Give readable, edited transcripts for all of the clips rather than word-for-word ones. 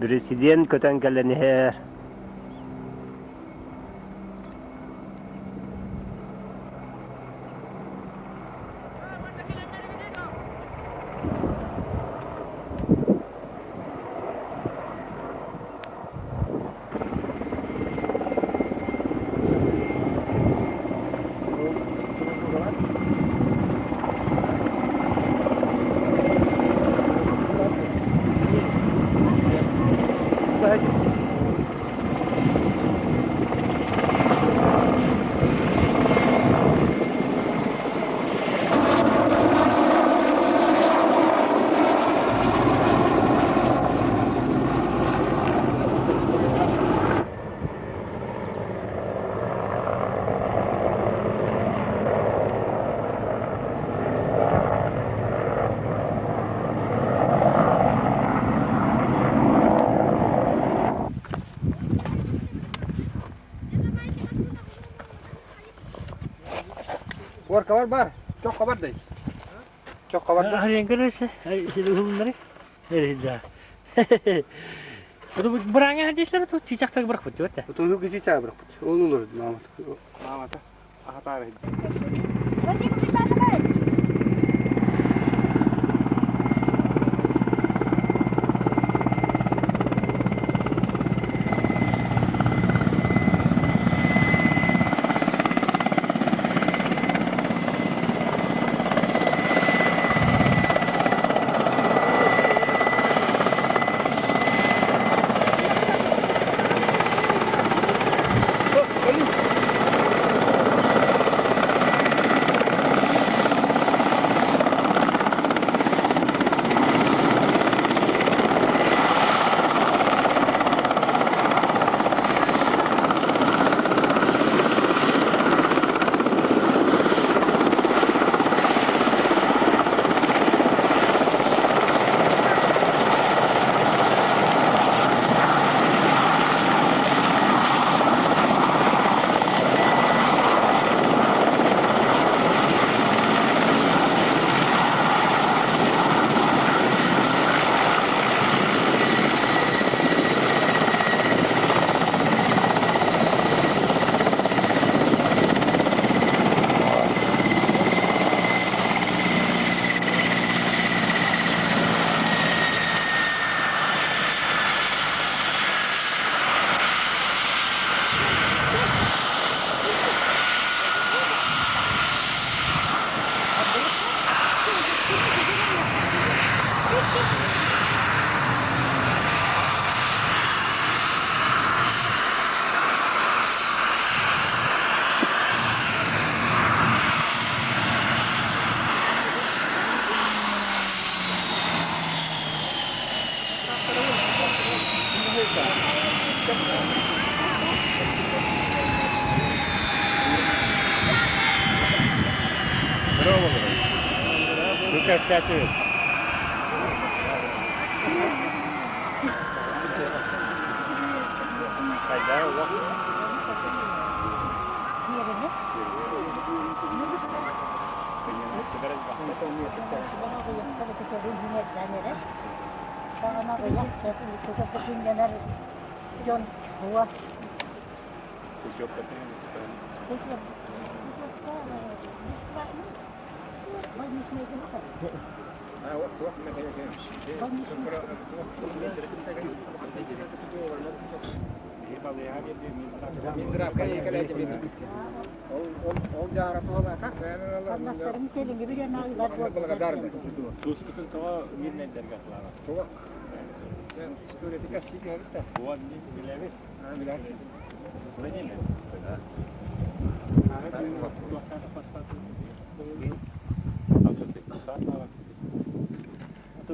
Президент көтөн келенер. Kabar var. Çok kabar değil. Çok kabar değil. Hayır görürse, şimdi bunları herhalde. Bu buraya hadisler tu cicakta bırakıp diyor da. Tutuğu gidiyor çay bırak. Olur Mahmut. Mahmut'a. Hata verdi. Bravo. Lucas Tatu.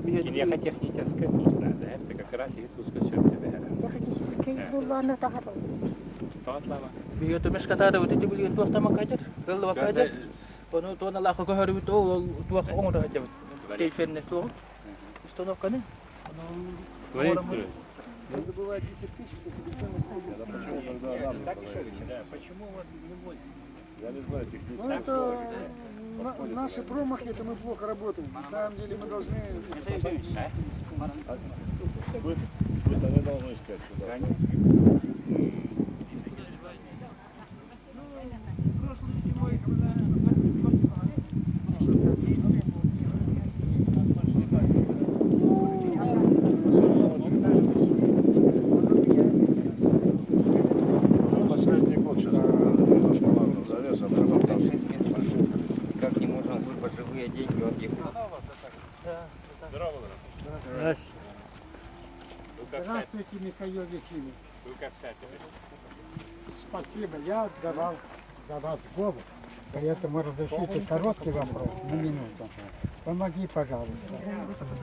Кинеха техническая нужна, да? Это как раз и тут скачать тебя. Biyo to mes kata daw titi bilin tuwa tama kajer. Gal daw kajer. Pono to na la ko haru to tuwa ko on da jab. Te fenne to. Что на коне? Почему вот любой? Я не знаю, технически. Ну, это наши промахи, это мы плохо работаем. На самом деле мы должны... можно искать сюда. Последний год сейчас немножко ладно завес, а потом там Как не можно выбрать живые деньги от их. Здорово, Здравствуйте, Михаил Викторович. Только сядьте. Спасибо, я давал за вас голову. Поэтому разрешите короткий вопрос на минуту. Помоги, пожалуйста.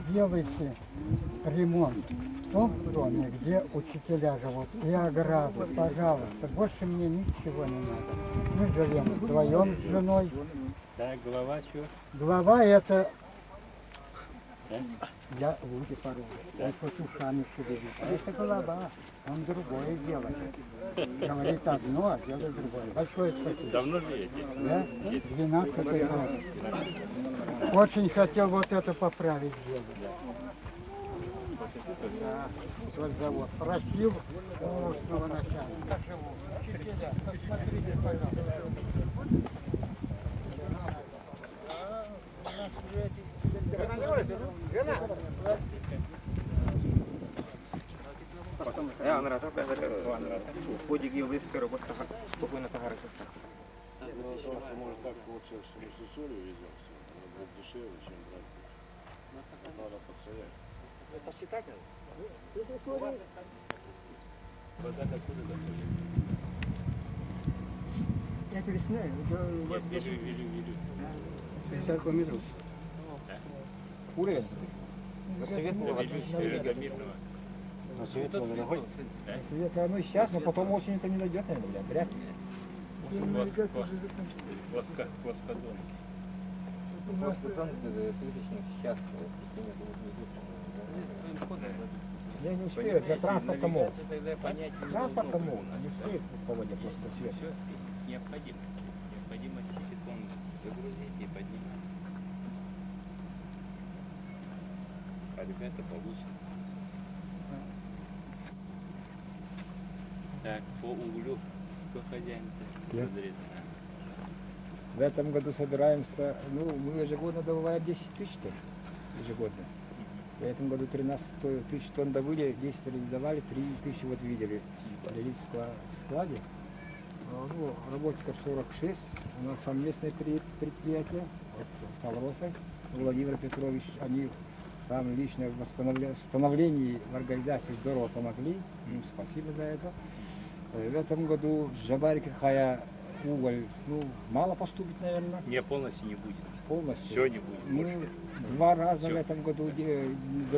Сделайте ремонт в том доме, где учителя живут, и ограду, пожалуйста. Больше мне ничего не надо. Мы живем вдвоем с женой. Так, голова что? Глава это... Я люди порой. Он хоть ушами шевелит. Это голова. Он другое делает. Говорит одно, а делает другое. Большое спасибо. Давно живете? Да? 12 год. Очень хотел вот это поправить дело. Да, вот завод. Просил областного начальника. Учителя, посмотрите, пожалуйста. Ja, on rata pääsee kuitenkin viskeä robosta kokoina taharissa. может так получилось, что мы с солью веземся. Это будет дешевле, чем брать. Надо подстоять. Вода докуда доходит? Я пересняю. Вилю. 50 километров. Уровень. Берега Мирного. Света, ну сейчас, но потом осенью-то не дойдет, наверное, вряд ли. Воскодон. Сейчас. Я не успею, для транспорта мол. Транспорта мол, не успеет по воде просто свет. Все необходимо. Необходимо сифон загрузить и поднимать. А ребята получат. Так, по углю, кто хозяин-то? Я. Разрезано. В этом году собираемся, ну, мы ежегодно добываем 10 тысяч тонн, ежегодно. В этом году 13 тысяч тонн добыли, 10 реализовали, 3 тысячи вот видели в складе. Ну, работников 46, у нас совместное предприятие, вот Ставросов, Владимир Петрович, они там лично в восстановлении в организации здорово помогли, им спасибо за это. В этом году в Жабарике уголь, ну, мало поступит, наверное. Не, полностью не будет. Полностью. Все не будет. Мы 2 раза Всё. в этом году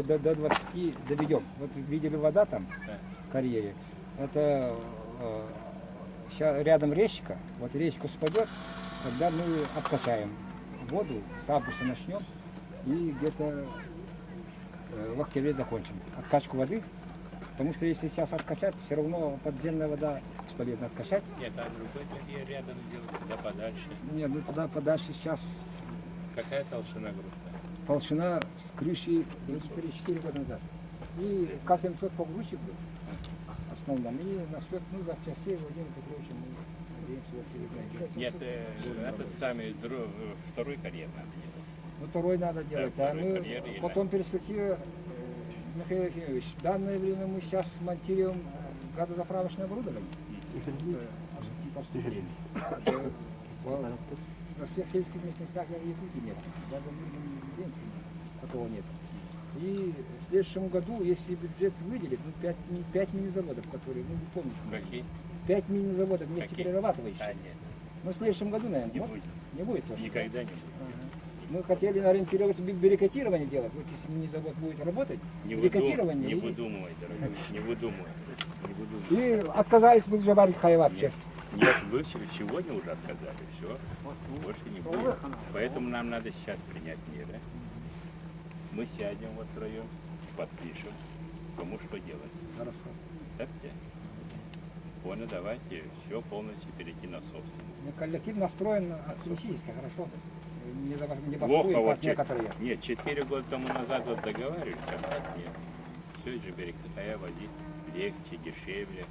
до 20 доведем. Вот видели вода там, Да. в карьере. Это ща рядом речка. Вот речка спадет, тогда мы обкачаем воду, с августа начнем и где-то в октябре закончим откачку воды. Потому что если сейчас откачать, все равно подземная вода бесполезно откачать. Нет, а другой карьер рядом сделать, туда подальше. Нет, ну туда подальше сейчас Какая толщина грунта? толщина с крыши 4 года назад. И К-700 погрузчик был основном. И на счет запчастей Владимир Петрович мы надеемся его передать. Нет, этот самый второй карьер надо делать. Ну, второй надо делать. Да, А второй мы карьер и потом перспектива, Михаил Ефимович, в данное время мы сейчас монтируем газозаправочное оборудование. Во всех сельских местностях в Якутии нет. Даже в Ленске такого нет. И в следующем году, если бюджет выделит, ну, 5 мини-заводов, которые, ну, вы помните. Какие? 5 мини-заводов нефтеперерабатывающих. А, нет, Ну, в следующем году, наверное, не вот? будет. Не будет тоже? Никогда не будет. Мы хотели ориентироваться берекотирование делать. Вот если мини-завод будет работать, берекотирование. Не выдумывай, дорогой, не выдумывай. Не выдумывай. И отказались мы Жабарик Хай вообще. Нет, вы сегодня уже отказали, все, больше не будет. Поэтому нам надо сейчас принять меры. Мы сядем вот втроем, подпишем, кому что делать. Хорошо. Так где? Понял, давайте все полностью перейти на собственность. Ну, коллектив настроен оптимистически, хорошо. Не Плохо, бастует, вот как некоторые. Нет, 4 года тому назад вот договаривались, а так нет. Все же берег Хая возить легче, дешевле.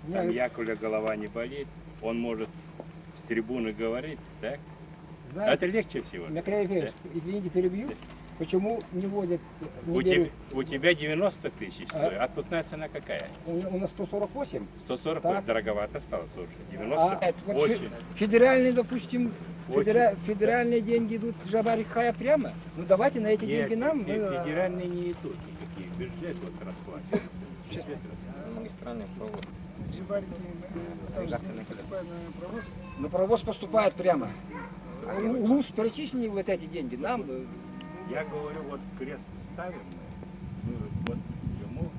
Не, Там Яковля голова не болит, он может с трибуны говорить, так? А знаете, это легче всего. Михаил Ефимович, извините, перебью. Почему не водят, не У берут? тебя 90 тысяч стоит, а отпускная цена какая? У нас 148. 140 Так. дороговато стало, слушай. 90 А вот очень. федеральные, допустим, Очень. федеральные деньги идут Жабарихая прямо. Ну давайте на эти Нет, деньги нам. федеральные не идут никакие, бюджет вот расплачивают. Но провоз поступает прямо. А ЛУС перечислили вот эти деньги нам. Я говорю, вот крест ставим мы вот ему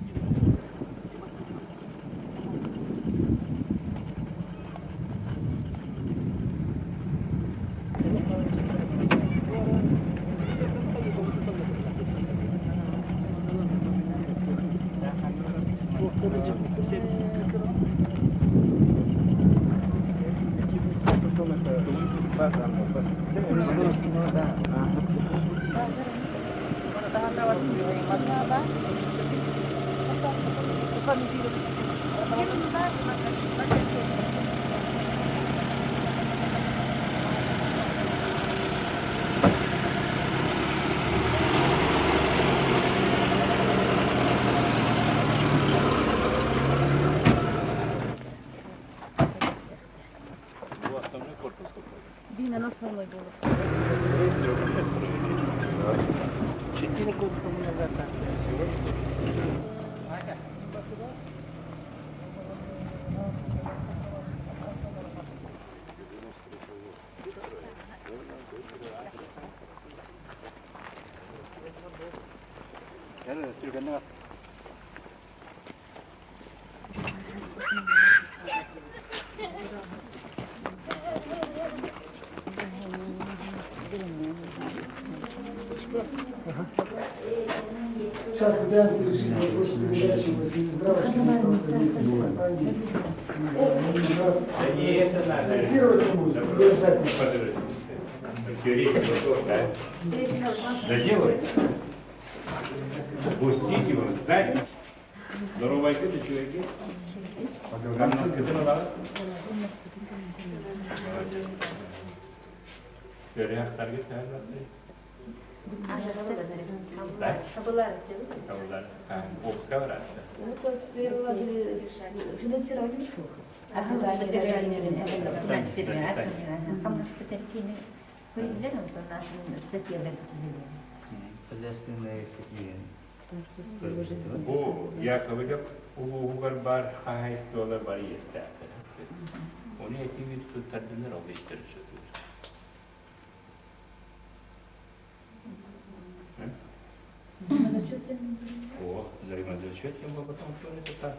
у основной корпус какой? Дина на основной был. 4 года тому назад. Сейчас пытаемся решить вопрос передачи в Минздрава, что не стал содействовать компании. Да не это надо. Финансировать не будет, убеждать. Подожди. Теоретик готов, да? Доделывайте. Пустите его, дайте. Здорово, это человек. Там нас сказано, Реактор да? Кабулар. Обсковрат. Ну, то есть первого финансирования ничего. А когда Bu Yakov'da bu barbar haystolar var ister. Onu etkili tutardılar o işleri. О, взаимозачетом мы потом все это так.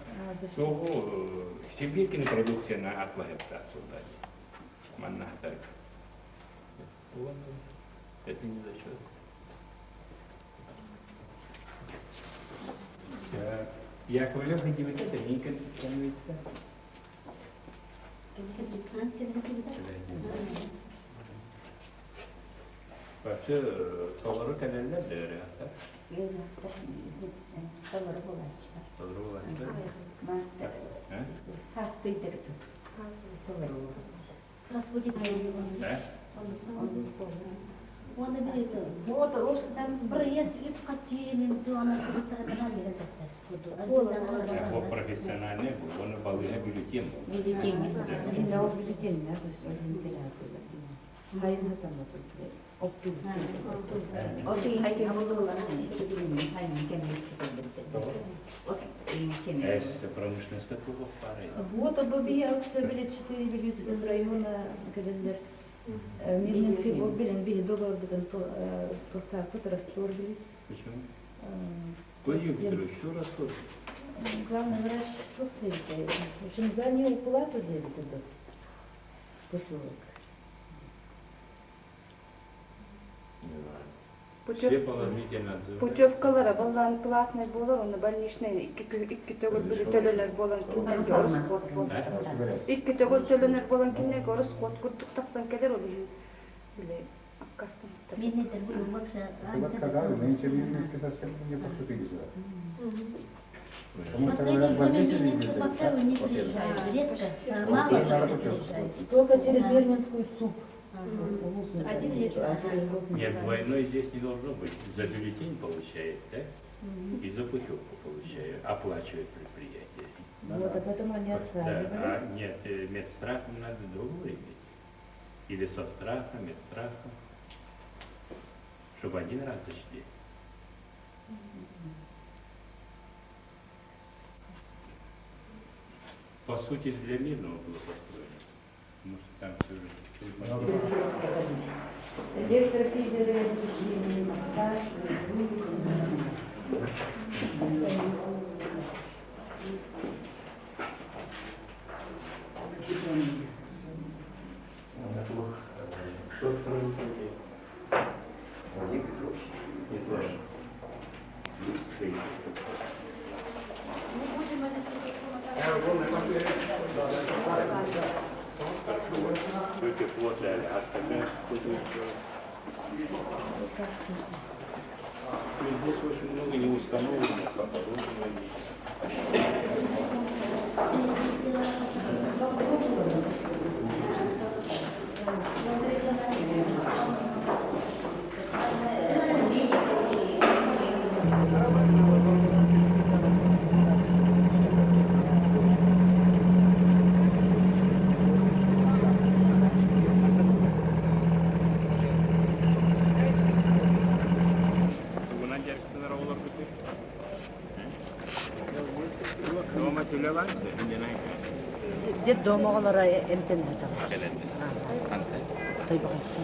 Всего Сибирькина продукция на аквариптацию дать. Маннахтарик. Это не за счет. Яковлев не делает это, не конвенция. Вообще, поворот каналда дыры, так? Оны береді. Вот осыдан бір ес үп қатчиенен туаны құттықтарына береді. Вот профессиональный, он балыны бюллетень. Бюллетень. Инде ол бюллетень, да, то есть вентиляция. Хайын хатамы тут. Окей, хайын хатамы. Это промышленность такого пары. Вот обобия все были 4 величественных района, когда мирный фигур билен били договор битен по расторгли. Почему? Конъюнктуру, что расход? Главный врач строитель. В общем, за нее плату делит этот поселок. Все положительно отзывы. Путевкалары балларын платный болар, оны больничный икки төгүл бир төлөнөр болон кинеге орус код бол. Икки төгүл төлөнөр болон кинеге орус код курдук тактан келер ол биле аккастан. Вот когда нынче не поступили сюда. Потому что говорят, больницы видите, Поправы не приезжают, редко, мало приезжают. Только через Вернинскую суп. Один вечер, а через год не Нет, знаю. двойной здесь не должно быть. За бюллетень получает, да? И за путевку получает, оплачивает предприятие. Вот, а поэтому они Да, отказывали. а нет, медстрахом надо договор иметь. Или со страхом, медстрахом. Чтобы один раз зачли. По сути, для мирного было построено. Потому что там все же чуть-чуть. Электрофизиология, массаж, Кто строил такие? Владимир Петрович. Не тоже. Только плод дали, а остальное кто-то еще. Здесь очень много неустановленных оборудований. Buna gerisinde olur bu tip. Doğma tülelandı, şimdi ne Дед дома олара эмтен хатам. geldi? Ante. Той багатты.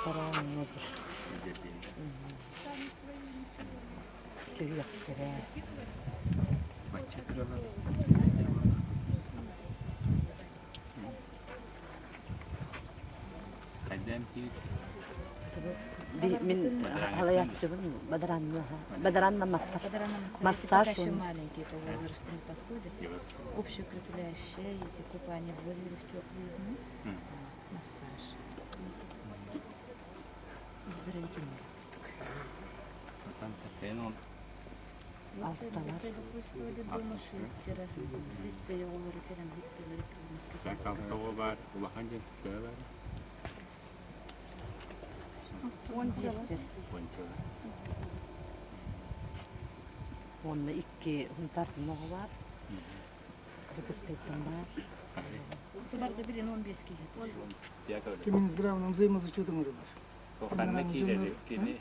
Пара неdir? Түйек кере. Adem ki Min halayatçımın Бадаранна мастар. Массаж. Маленькие по возрасту не подходят. Общеукрепляющее, эти купания в озере в теплую, массаж. Оздоровительный. tam tepenin Alttalar. Дома 6 раз. Здесь я говорю, там sen kalktava var, ulahanca şöyle var. Bonçalar. Onunla iki huntartımı var. Kıpırtaytım var. Субарда билин 15 кило. Diğer öyle. Минздравным взаимозачетом var. Kokandakileri, kini,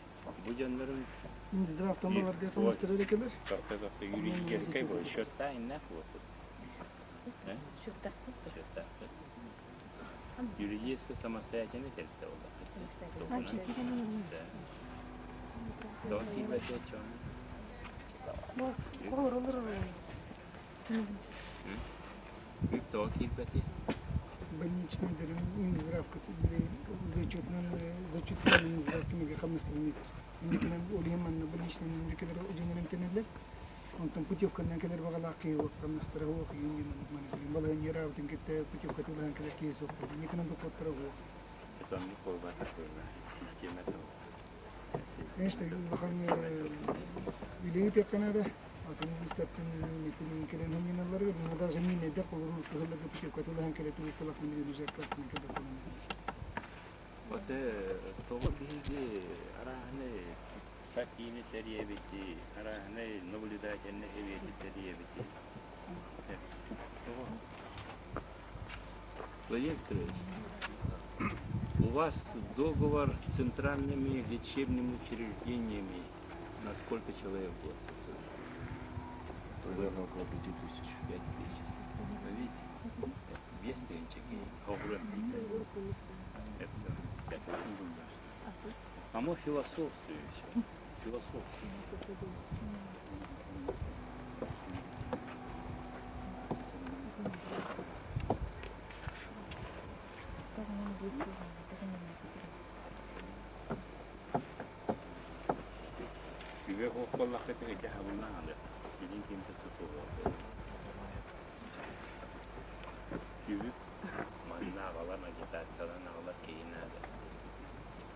bu canların Минздравтан бар деп таныстырып экенбиз. kalkta yürüyüş kaybol, şötta inne kuatı. Счёт-то. Şötta. Юридически самостоятельно тельце oldu. Don kilbeti açıyor. Кто kilbeti? Больничный Минздрав зачетный Минздрав кимге камыстырып. Мендекенен олеманна больничный мендекелер оженен тенелер. Онтан путевкадан келер багала кыйып камыстырып окуйын мен бала нерав тинкетте путевка тулган келер кейс окуп. Мендекенен доктор окуп. Это не колба такой. Система того. Конечно, баханы билеги пекканада. Атын истептин метин келен хеминалар, мында замин эде колуру кылып путевка тулган келер тулак мен үзер классны келер. Вот того биги арахне сакини терьевити, арахне наблюдательные эвити терьевити. Владимир Петрович, у вас договор с центральными лечебными учреждениями на сколько человек в год? Примерно около 5000. 5000. Видите? Без пенчики. Это а мы философствуем все. Философствуем. Тебе коллах это جهبنا على بدين كنت تطور. Тебе ما نعرف ما جت على نعرف كينا هذا.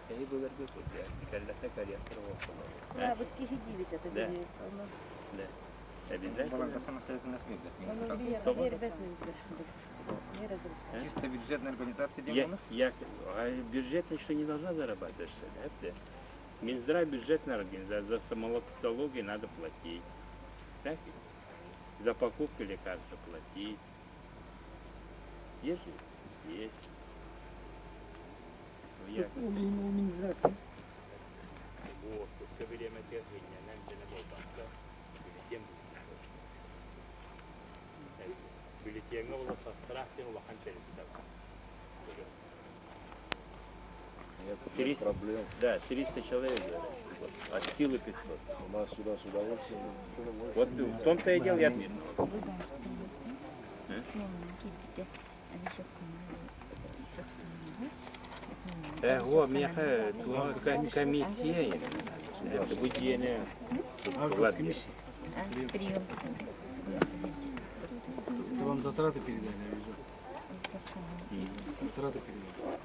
هي بقدر بقول يعني. Kellete kariyatır olsun. Да, вот кихидивить это Да. будет. Да. Обязательно. Не разрешаю. Чисто бюджетная организация Бюджет ничего не должна зарабатывать, что ли? Это Минздрав бюджетная организация, за стоматологию надо платить. Так? За покупку лекарств платить. Есть? Есть. Вот, все время требования нам для банка бюллетень бюллетень со страхом лоханчели. Проблем. Да, 300 человек, от силы 500. У нас сюда с удовольствием. Вот в том-то и дело, я отметил. О, мне комиссия. Это будет не... Прием. Это вам затраты передали, я вижу. Затраты передали.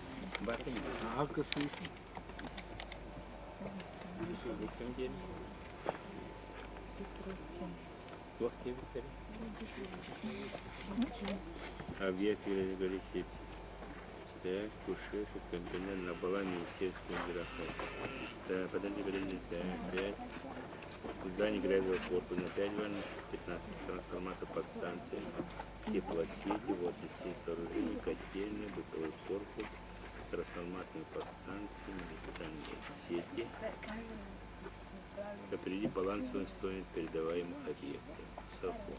А акка смысл? Объект говорите, так, кушать, компонент на балане естественный график. Так, подожди, так, 5. Здание грязевого корпуса на 5 ванн, 15 трансформатор подстанции, теплосети, вот и сооружений, котельные, бытовой корпус, трансформаторные подстанции, магистральные сети. Определи балансовую стоимость передаваемых объектов. Сафон.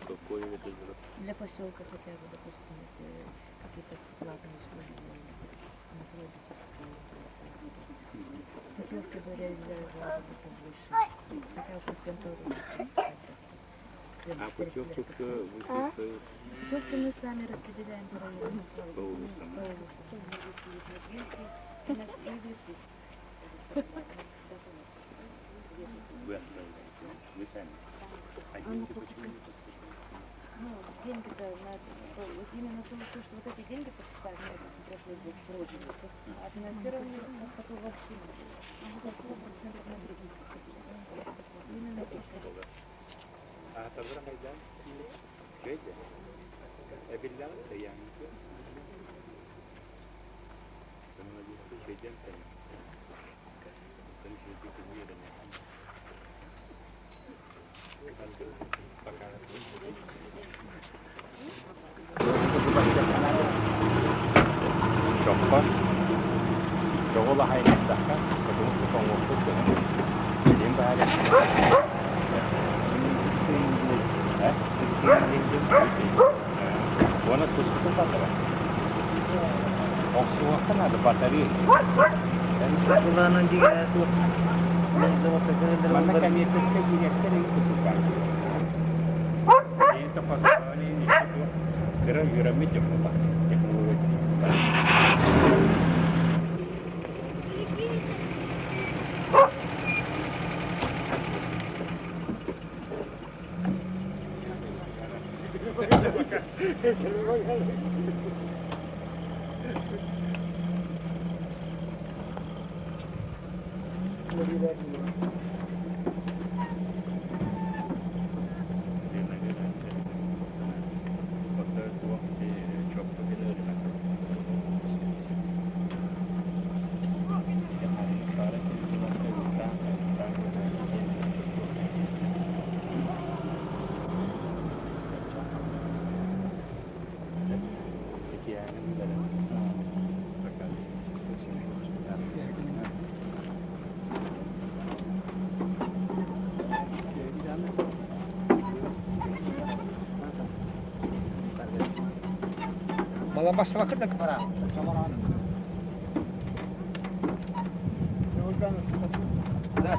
Какой это Для поселка хотя бы, допустим, если какие-то платные услуги, путевки говоря, взяли побольше. Хотя бы процентов. А путевки вы Путевки мы сами распределяем по району. по улицам? Вы отправляете? Вы сами? А деньги почему не поступают? Ну, деньги-то вот именно то, что вот эти деньги поступают на этот прошлый год вроде бы, а финансирование такого вообще не было. Именно это. А Тазра Хайдан? Швеция? Эбиллян? Таян? Шведен Таян? Чоппа. Чогола хайнаттака, потому что помогут. Один баре. Оны кушкы батыра. Оксы уақытта надо батарея. Mana коммерческая директора и купукан. Это позволение itu гравировать технологии. Малабаш вакытта кара. Да.